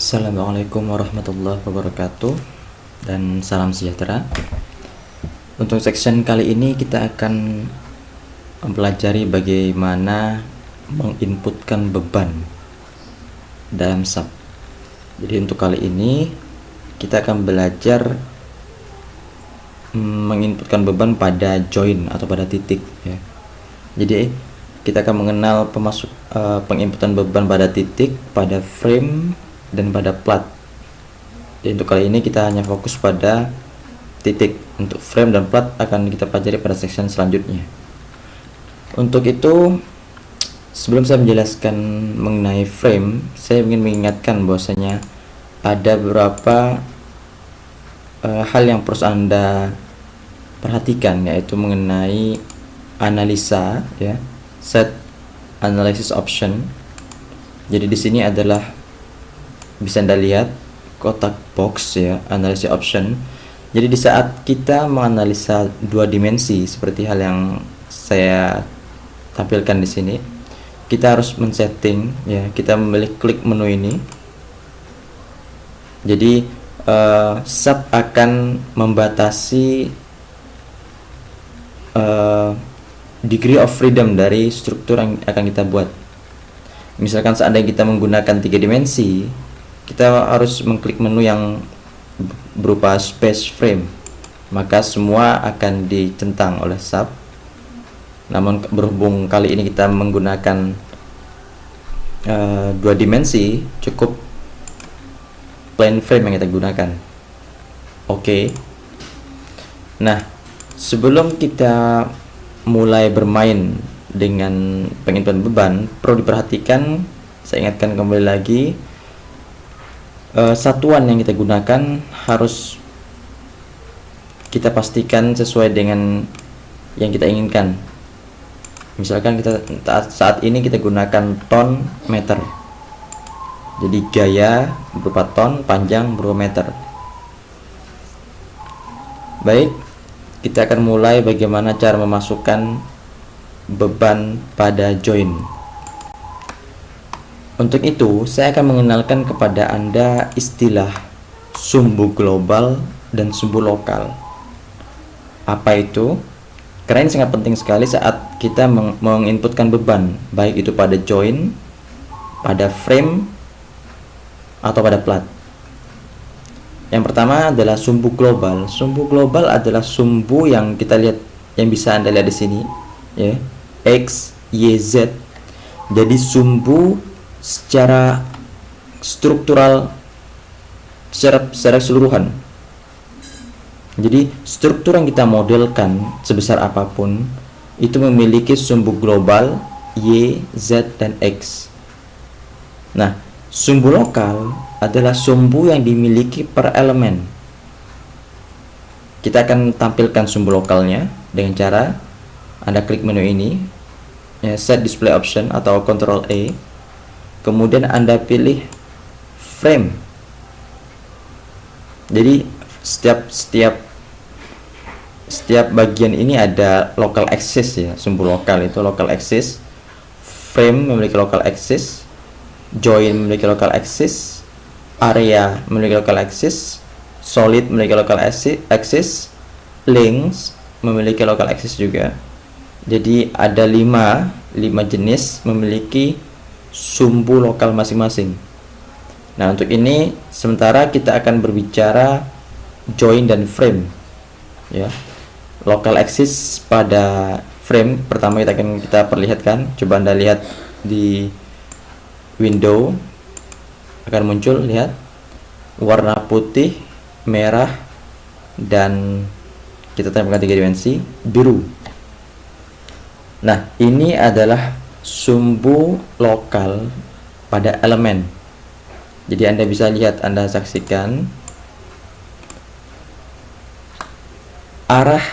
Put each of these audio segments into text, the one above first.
Assalamualaikum warahmatullahi wabarakatuh dan salam sejahtera. Untuk section kali ini kita akan mempelajari bagaimana menginputkan beban dalam SAP. Jadi untuk kali ini kita akan belajar menginputkan beban pada join atau pada titik ya. Jadi kita akan mengenal penginputan beban pada titik, pada frame, dan pada plat. Jadi untuk kali ini kita hanya fokus pada titik. Untuk frame dan plat akan kita pelajari pada section selanjutnya. Untuk itu, sebelum saya menjelaskan mengenai frame, saya ingin mengingatkan bahwasanya ada beberapa hal yang harus Anda perhatikan, yaitu mengenai analisa ya, set analysis option. Jadi di sini adalah bisa Anda lihat kotak box ya, analysis option. Jadi di saat kita menganalisa dua dimensi seperti hal yang saya tampilkan di sini, kita harus men-setting ya, kita memilih klik menu ini. Jadi SAP akan membatasi degree of freedom dari struktur yang akan kita buat. Misalkan seandainya kita menggunakan 3 dimensi, kita harus mengklik menu yang berupa space frame, maka semua akan dicentang oleh SAP. Namun berhubung kali ini kita menggunakan 2 dimensi, cukup plane frame yang kita gunakan. Oke. Nah, sebelum kita mulai bermain dengan penginputan beban, perlu diperhatikan, saya ingatkan kembali lagi, satuan yang kita gunakan harus kita pastikan sesuai dengan yang kita inginkan. Misalkan kita saat ini kita gunakan ton meter, jadi gaya berupa ton, panjang berupa meter. Baik, kita akan mulai bagaimana cara memasukkan beban pada join. Untuk itu, saya akan mengenalkan kepada Anda istilah sumbu global dan sumbu lokal. Apa itu? Karena ini sangat penting sekali saat kita menginputkan beban, baik itu pada join, pada frame, atau pada plat. Yang pertama adalah sumbu global. Sumbu global adalah sumbu yang kita lihat, yang bisa Anda lihat di sini, ya, X, Y, Z. Jadi sumbu secara struktural, secara keseluruhan. Jadi struktur yang kita modelkan sebesar apapun itu memiliki sumbu global Y, Z, dan X. Nah, sumbu lokal adalah sumbu yang dimiliki per elemen. Kita akan tampilkan sumbu lokalnya dengan cara Anda klik menu ini ya, set display option atau Ctrl A. Kemudian Anda pilih frame. Jadi setiap bagian ini ada local axis ya, sumbu lokal itu local axis. Frame memiliki local axis, join memiliki local axis, area memiliki local axis, solid memiliki local axis, links memiliki local axis juga. Jadi ada 5 jenis memiliki sumbu lokal masing-masing. Nah, untuk ini sementara kita akan berbicara join dan frame ya. Local axis pada frame pertama kita perlihatkan. Coba Anda lihat di window, akan muncul, lihat, warna putih, merah, dan kita tempelkan 3 dimensi biru. Nah, ini adalah sumbu lokal pada elemen. Jadi Anda bisa lihat, Anda saksikan arah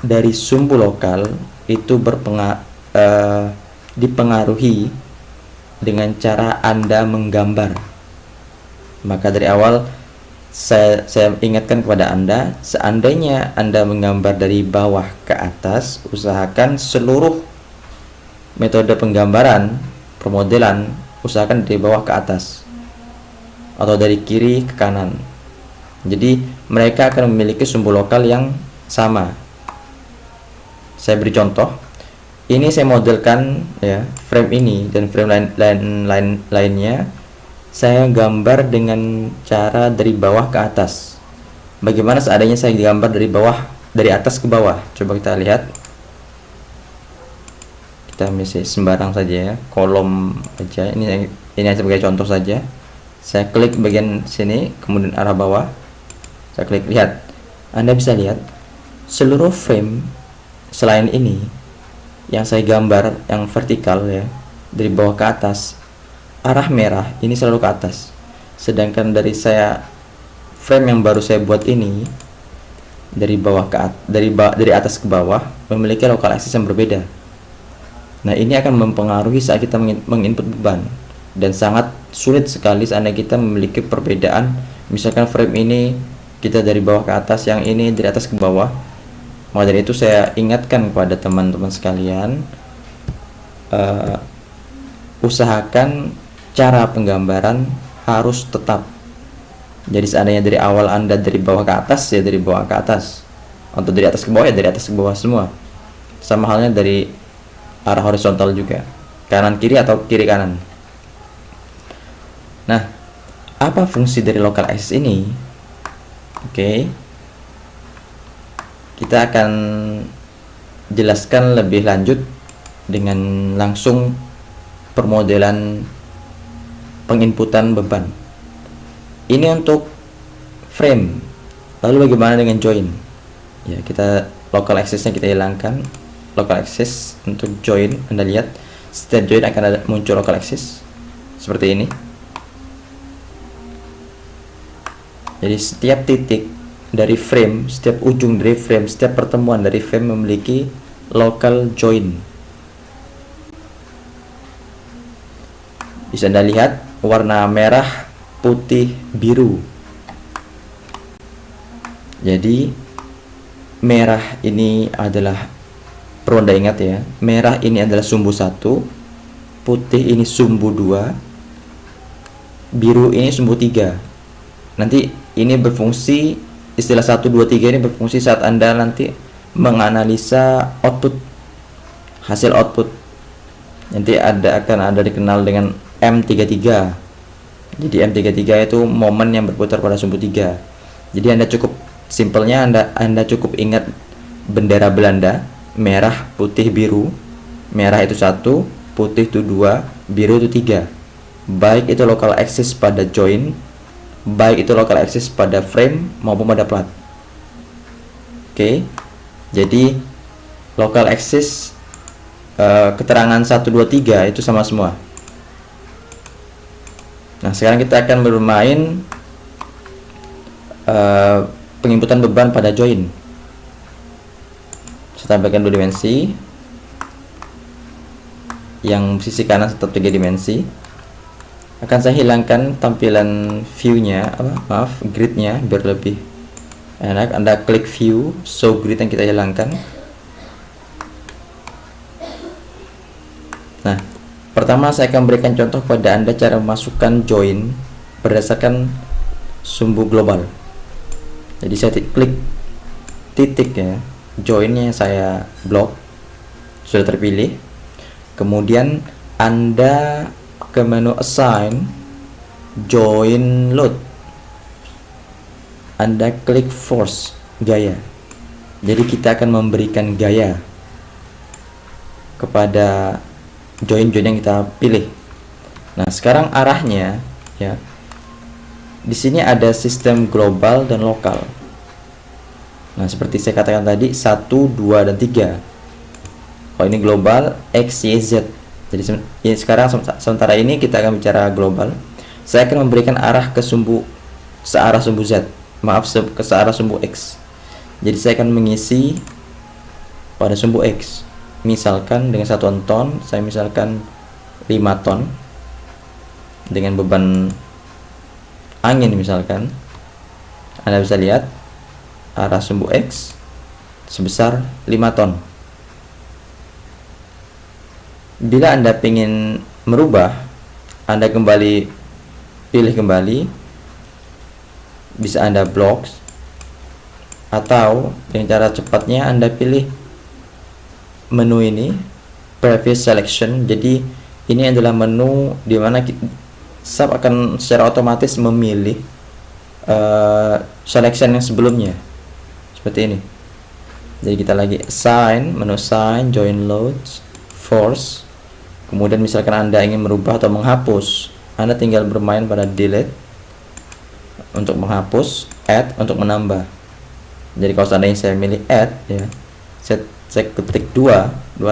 dari sumbu lokal itu dipengaruhi dengan cara Anda menggambar. Maka dari awal saya ingatkan kepada Anda, seandainya Anda menggambar dari bawah ke atas, usahakan seluruh metode penggambaran, permodelan, usahakan dari bawah ke atas. atau dari kiri ke kanan. Jadi mereka akan memiliki sumbu lokal yang sama. Saya beri contoh. Ini saya modelkan ya, frame ini dan frame lainnya saya gambar dengan cara dari bawah ke atas. Bagaimana seandainya saya gambar dari atas ke bawah? Coba kita lihat. Kita misalnya sembarang saja ya, kolom aja. Ini sebagai contoh saja. Saya klik bagian sini, kemudian arah bawah. Saya klik, lihat. Anda bisa lihat seluruh frame selain ini yang saya gambar yang vertikal ya, dari bawah ke atas, arah merah ini selalu ke atas. Sedangkan dari frame yang baru saya buat ini dari atas ke bawah memiliki local axis yang berbeda. Nah, ini akan mempengaruhi saat kita menginput beban, dan sangat sulit sekali seandainya kita memiliki perbedaan. Misalkan frame ini kita dari bawah ke atas, yang ini dari atas ke bawah. Maka dari itu saya ingatkan kepada teman-teman sekalian, usahakan cara penggambaran harus tetap. Jadi seandainya dari awal Anda dari bawah ke atas, ya dari bawah ke atas, atau dari atas ke bawah, ya dari atas ke bawah semua. Sama halnya dari arah horizontal juga, kanan kiri atau kiri kanan. Nah, apa fungsi dari local axis ini? Oke, kita akan jelaskan lebih lanjut dengan langsung permodelan penginputan beban. Ini untuk frame. Lalu bagaimana dengan join? Ya, kita local axis-nya kita hilangkan. Local axis untuk join, Anda lihat setiap join akan muncul local axis seperti ini. Jadi setiap titik dari frame, setiap ujung dari frame, setiap pertemuan dari frame memiliki local join. Bisa Anda lihat warna merah, putih, biru. Jadi merah ini adalah, perlu Anda ingat ya, merah ini adalah sumbu 1, putih ini sumbu 2, biru ini sumbu 3. Nanti ini berfungsi, istilah 1, 2, 3 ini berfungsi saat Anda nanti menganalisa output, hasil output. Nanti akan ada dikenal dengan M33. Jadi M33 itu momen yang berputar pada sumbu 3. Jadi Anda cukup simpelnya, Anda cukup ingat bendera Belanda, merah, putih, biru. Merah itu 1, putih itu 2, biru itu 3. Baik itu local axis pada join, baik itu local axis pada frame maupun pada plat. Oke. Jadi local axis keterangan 1, 2, 3 itu sama semua. Nah, sekarang kita akan bermain penginputan beban pada join. Saya tambahkan 2 dimensi, yang sisi kanan tetap 3 dimensi. Akan saya hilangkan tampilan view-nya, grid-nya biar lebih enak. Anda klik view, show grid yang kita hilangkan. Nah, pertama saya akan berikan contoh kepada Anda cara memasukkan join berdasarkan sumbu global. Jadi saya klik titik ya, joinnya saya blok, sudah terpilih. Kemudian Anda ke menu assign, join load, Anda klik force, gaya. Jadi kita akan memberikan gaya kepada join yang kita pilih. Nah, sekarang arahnya ya, di sini ada sistem global dan lokal. Nah, seperti saya katakan tadi, 1, 2, dan 3. Kalau ini global, X, Y, Z. Jadi ya, sekarang sementara ini kita akan bicara global. Saya akan memberikan arah ke searah sumbu Z. Ke searah sumbu X. Jadi saya akan mengisi pada sumbu X. Misalkan dengan 1 ton, saya misalkan 5 ton dengan beban angin misalkan. Anda bisa lihat arah sumbu X sebesar 5 ton. Bila Anda ingin merubah, Anda pilih kembali bisa Anda blok, atau dengan cara cepatnya Anda pilih menu ini, previous selection. Jadi ini adalah menu di mana SAP akan secara otomatis memilih selection yang sebelumnya, seperti ini. Jadi kita lagi assign, menu assign, join loads, force. Kemudian misalkan Anda ingin merubah atau menghapus, Anda tinggal bermain pada delete untuk menghapus, add untuk menambah. Jadi kalau seandainya saya milih add, ya, saya ketik 2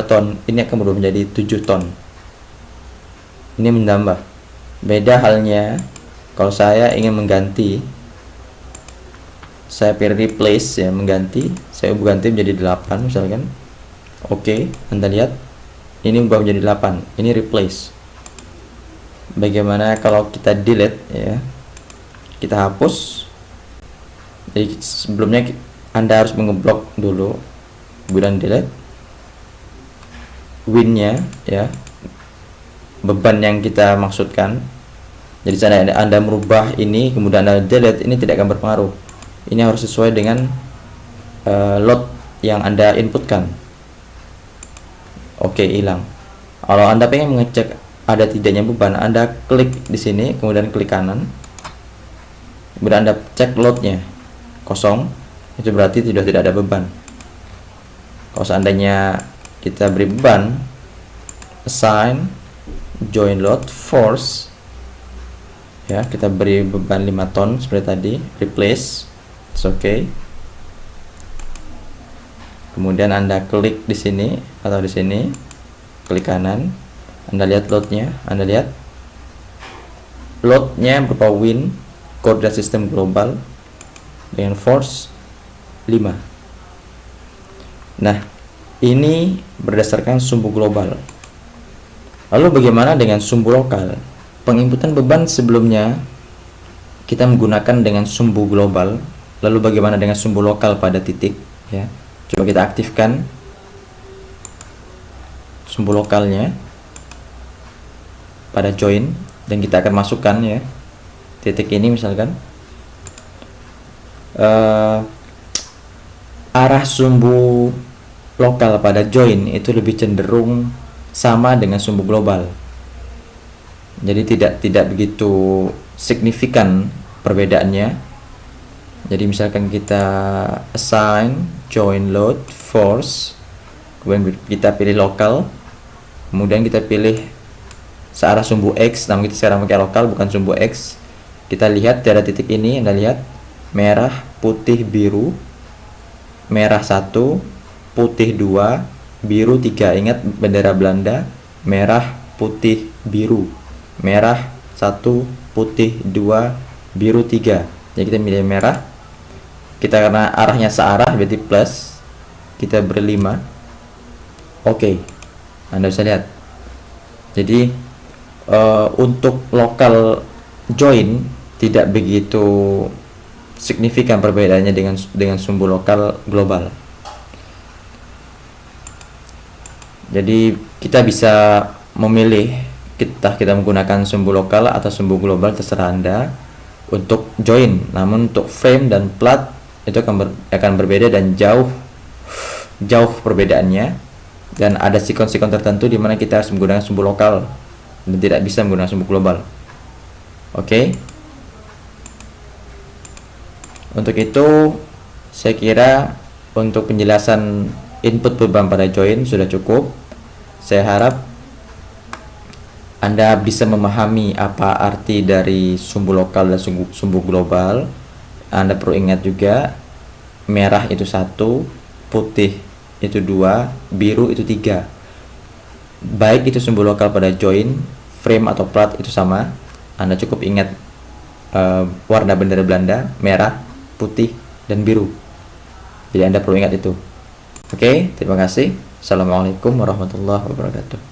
ton, ini akan berubah menjadi 7 ton. Ini menambah. Beda halnya kalau saya ingin mengganti, saya pilih replace, ya, mengganti, saya ganti menjadi 8 misalkan. Oke, Anda lihat ini berubah menjadi 8. Ini replace. Bagaimana kalau kita delete, ya, kita hapus. Jadi sebelumnya Anda harus mengeblok dulu, kemudian delete win-nya, ya, beban yang kita maksudkan. Jadi seandainya Anda merubah ini kemudian Anda delete, ini tidak akan berpengaruh. Ini harus sesuai dengan load yang Anda inputkan. Oke, hilang. Kalau Anda pengen mengecek ada tidaknya beban, Anda klik di sini, kemudian klik kanan, kemudian Anda cek loadnya kosong, itu berarti sudah tidak ada beban. Kalau seandainya kita beri beban, assign, join load, force, ya, kita beri beban 5 ton seperti tadi, replace, it's okay. Kemudian Anda klik di sini atau di sini, klik kanan, Anda lihat loadnya, Anda lihat loadnya berupa win, koordinat sistem global dengan force 5. Nah, ini berdasarkan sumbu global. Lalu bagaimana dengan sumbu lokal? Penginputan beban sebelumnya kita menggunakan dengan sumbu global. Lalu bagaimana dengan sumbu lokal pada titik, ya? Coba kita aktifkan sumbu lokalnya pada join, dan kita akan masukkan, ya, titik ini misalkan. Arah sumbu lokal pada join itu lebih cenderung sama dengan sumbu global. Jadi tidak begitu signifikan perbedaannya. Jadi misalkan kita assign, join load, force, kemudian kita pilih lokal, kemudian kita pilih searah sumbu X. Namun kita sekarang pakai lokal, bukan sumbu X. Kita lihat pada titik ini, Anda lihat merah, putih, biru. Merah 1, putih 2, biru 3. Ingat bendera Belanda, merah, putih, biru. Merah 1, putih 2, biru 3. Jadi kita milih merah. Kita karena arahnya searah berarti plus, kita beri 5. Oke, Anda bisa lihat. Jadi untuk lokal join tidak begitu signifikan perbedaannya dengan sumbu lokal global. Jadi kita bisa memilih kita menggunakan sumbu lokal atau sumbu global, terserah Anda untuk join. Namun untuk frame dan plat itu akan berbeda dan jauh perbedaannya, dan ada sikon-sikon tertentu di mana kita harus menggunakan sumbu lokal dan tidak bisa menggunakan sumbu global. Oke. Untuk itu saya kira untuk penjelasan input beban pada join sudah cukup. Saya harap Anda bisa memahami apa arti dari sumbu lokal dan sumbu global. Anda perlu ingat juga merah itu 1, putih itu 2, biru itu 3. Baik itu sumbu lokal pada join, frame atau plat itu sama. Anda cukup ingat warna bendera Belanda, merah, putih, dan biru. Jadi Anda perlu ingat itu. Oke, terima kasih. Assalamualaikum warahmatullahi wabarakatuh.